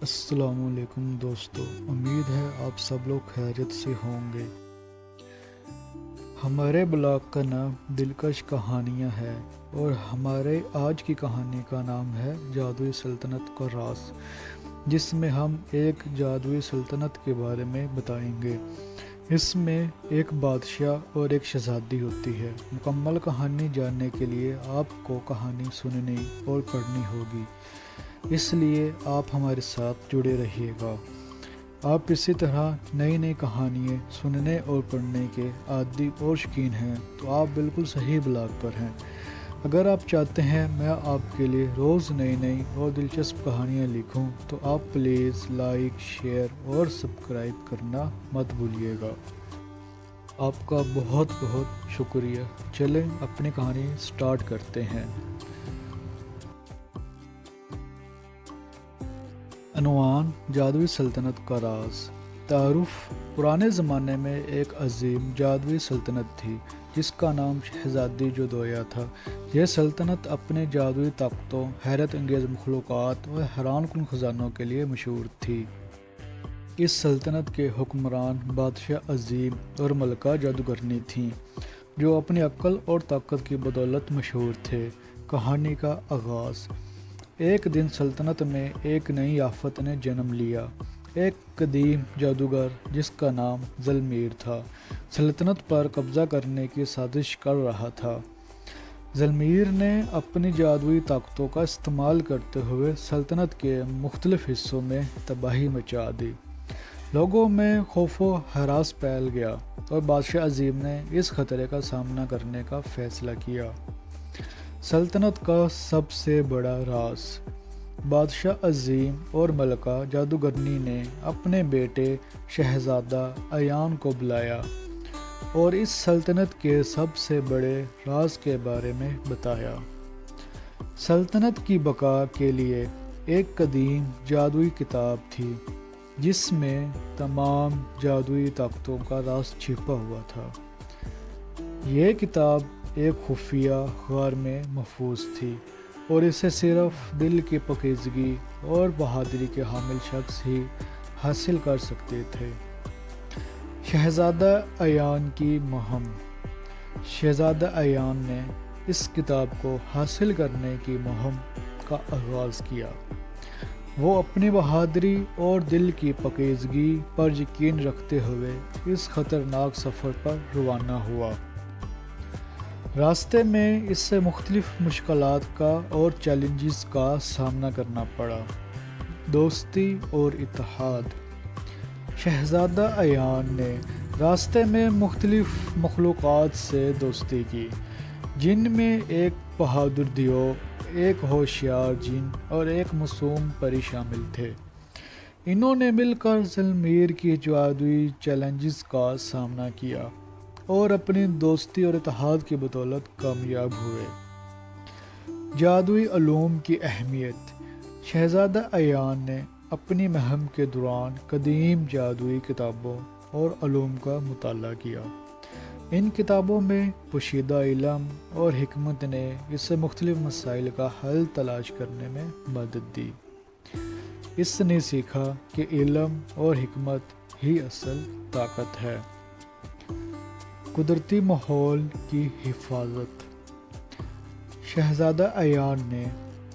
السلام علیکم دوستو، امید ہے آپ سب لوگ خیریت سے ہوں گے۔ ہمارے بلاگ کا نام دلکش کہانیاں ہے اور ہمارے آج کی کہانی کا نام ہے جادوئی سلطنت کا راز، جس میں ہم ایک جادوئی سلطنت کے بارے میں بتائیں گے۔ اس میں ایک بادشاہ اور ایک شہزادی ہوتی ہے۔ مکمل کہانی جاننے کے لیے آپ کو کہانی سننی اور پڑھنی ہوگی، اس لیے آپ ہمارے ساتھ جڑے رہیے گا۔ آپ اسی طرح نئی نئی کہانیاں سننے اور پڑھنے کے عادی اور شوقین ہیں تو آپ بالکل صحیح بلاگ پر ہیں۔ اگر آپ چاہتے ہیں میں آپ کے لیے روز نئی نئی اور دلچسپ کہانیاں لکھوں تو آپ پلیز لائک، شیئر اور سبسکرائب کرنا مت بھولیے گا۔ آپ کا بہت بہت شکریہ۔ چلیں اپنی کہانی سٹارٹ کرتے ہیں۔ عنوان: جادوئی سلطنت کا راز۔ تعارف: پرانے زمانے میں ایک عظیم جادوئی سلطنت تھی جس کا نام شہزادی جودویا تھا۔ یہ سلطنت اپنے جادوئی طاقتوں، حیرت انگیز مخلوقات اور حیران کن خزانوں کے لیے مشہور تھی۔ اس سلطنت کے حکمران بادشاہ عظیم اور ملکہ جادوگرنی تھیں جو اپنی عقل اور طاقت کی بدولت مشہور تھے۔ کہانی کا آغاز: ایک دن سلطنت میں ایک نئی آفت نے جنم لیا۔ ایک قدیم جادوگر جس کا نام ذلمیر تھا سلطنت پر قبضہ کرنے کی سازش کر رہا تھا۔ ذلمیر نے اپنی جادوئی طاقتوں کا استعمال کرتے ہوئے سلطنت کے مختلف حصوں میں تباہی مچا دی۔ لوگوں میں خوف و ہراس پھیل گیا اور بادشاہ عظیم نے اس خطرے کا سامنا کرنے کا فیصلہ کیا۔ سلطنت کا سب سے بڑا راز: بادشاہ عظیم اور ملکہ جادوگرنی نے اپنے بیٹے شہزادہ ایان کو بلایا اور اس سلطنت کے سب سے بڑے راز کے بارے میں بتایا۔ سلطنت کی بقا کے لیے ایک قدیم جادوئی کتاب تھی جس میں تمام جادوئی طاقتوں کا راز چھپا ہوا تھا۔ یہ کتاب ایک خفیہ غار میں محفوظ تھی اور اسے صرف دل کی پاکیزگی اور بہادری کے حامل شخص ہی حاصل کر سکتے تھے۔ شہزادہ ایان کی مہم: شہزادہ ایان نے اس کتاب کو حاصل کرنے کی مہم کا آغاز کیا۔ وہ اپنی بہادری اور دل کی پاکیزگی پر یقین رکھتے ہوئے اس خطرناک سفر پر روانہ ہوا۔ راستے میں اس سے مختلف مشکلات کا اور چیلنجز کا سامنا کرنا پڑا۔ دوستی اور اتحاد: شہزادہ ایان نے راستے میں مختلف مخلوقات سے دوستی کی، جن میں ایک بہادر دیو، ایک ہوشیار جن اور ایک معصوم پری شامل تھے۔ انہوں نے مل کر ذلمیر کی جادوئی چیلنجز کا سامنا کیا اور اپنی دوستی اور اتحاد کی بدولت کامیاب ہوئے۔ جادوئی علوم کی اہمیت: شہزادہ ایان نے اپنی مہم کے دوران قدیم جادوئی کتابوں اور علوم کا مطالعہ کیا۔ ان کتابوں میں پوشیدہ علم اور حکمت نے اسے مختلف مسائل کا حل تلاش کرنے میں مدد دی۔ اس نے سیکھا کہ علم اور حکمت ہی اصل طاقت ہے۔ قدرتی ماحول کی حفاظت: شہزادہ ایان نے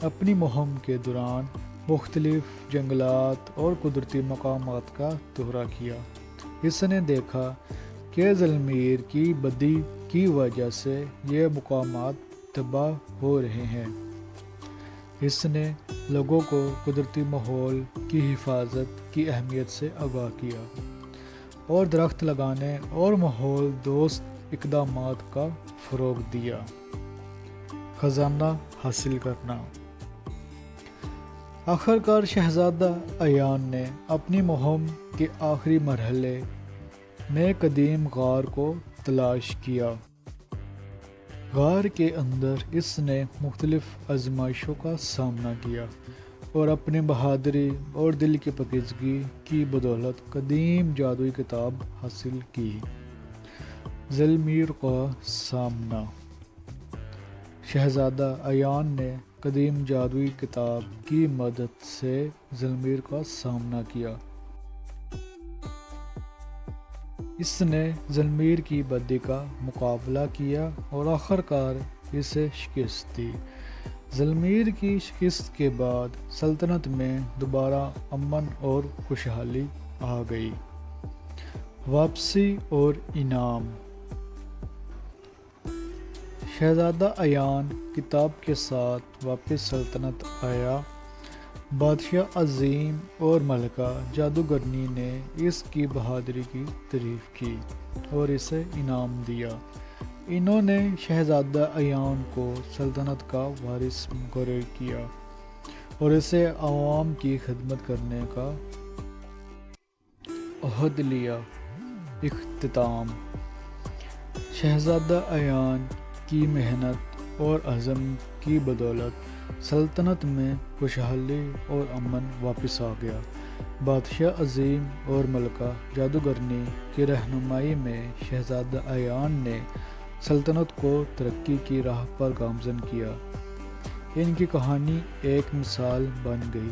اپنی مہم کے دوران مختلف جنگلات اور قدرتی مقامات کا دورہ کیا۔ اس نے دیکھا کہ ذلمیر کی بدی کی وجہ سے یہ مقامات تباہ ہو رہے ہیں۔ اس نے لوگوں کو قدرتی ماحول کی حفاظت کی اہمیت سے آگاہ کیا اور درخت لگانے اور ماحول دوست اقدامات کا فروغ دیا۔ خزانہ حاصل کرنا: آخرکار شہزادہ ایان نے اپنی مہم کے آخری مرحلے میں قدیم غار کو تلاش کیا۔ غار کے اندر اس نے مختلف آزمائشوں کا سامنا کیا اور اپنی بہادری اور دل کی پاکیزگی کی بدولت قدیم جادوئی کتاب حاصل کی۔ ذلمیر کا سامنا: شہزادہ ایان نے قدیم جادوئی کتاب کی مدد سے ذلمیر کا سامنا کیا۔ اس نے ذلمیر کی بدی کا مقابلہ کیا اور آخرکار اسے شکست دی۔ ذلمیر کی شکست کے بعد سلطنت میں دوبارہ امن اور خوشحالی آ گئی۔ واپسی اور انعام۔ شہزادہ عیان کتاب کے ساتھ واپس سلطنت آیا۔ بادشاہ عظیم اور ملکہ جادوگرنی نے اس کی بہادری کی تعریف کی اور اسے انعام دیا۔ انہوں نے شہزادہ عیان کو سلطنت کا وارث مقرر کیا اور اسے عوام کی خدمت کرنے کا عہد لیا۔ اختتام۔ شہزادہ عیان کی محنت اور عزم کی بدولت سلطنت میں خوشحالی اور امن واپس آ گیا۔ بادشاہ عظیم اور ملکہ جادوگرنی کی رہنمائی میں شہزادہ عیان نے سلطنت کو ترقی کی راہ پر گامزن کیا۔ ان کی کہانی ایک مثال بن گئی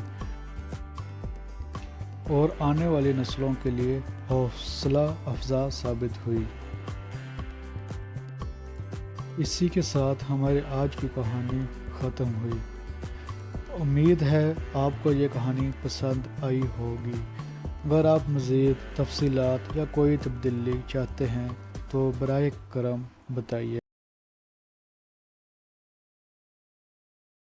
اور آنے والی نسلوں کے لیے حوصلہ افزا ثابت ہوئی۔ اسی کے ساتھ ہماری آج کی کہانی ختم ہوئی۔ امید ہے آپ کو یہ کہانی پسند آئی ہوگی۔ اگر آپ مزید تفصیلات یا کوئی تبدیلی چاہتے ہیں تو براہ کرم بتائیے۔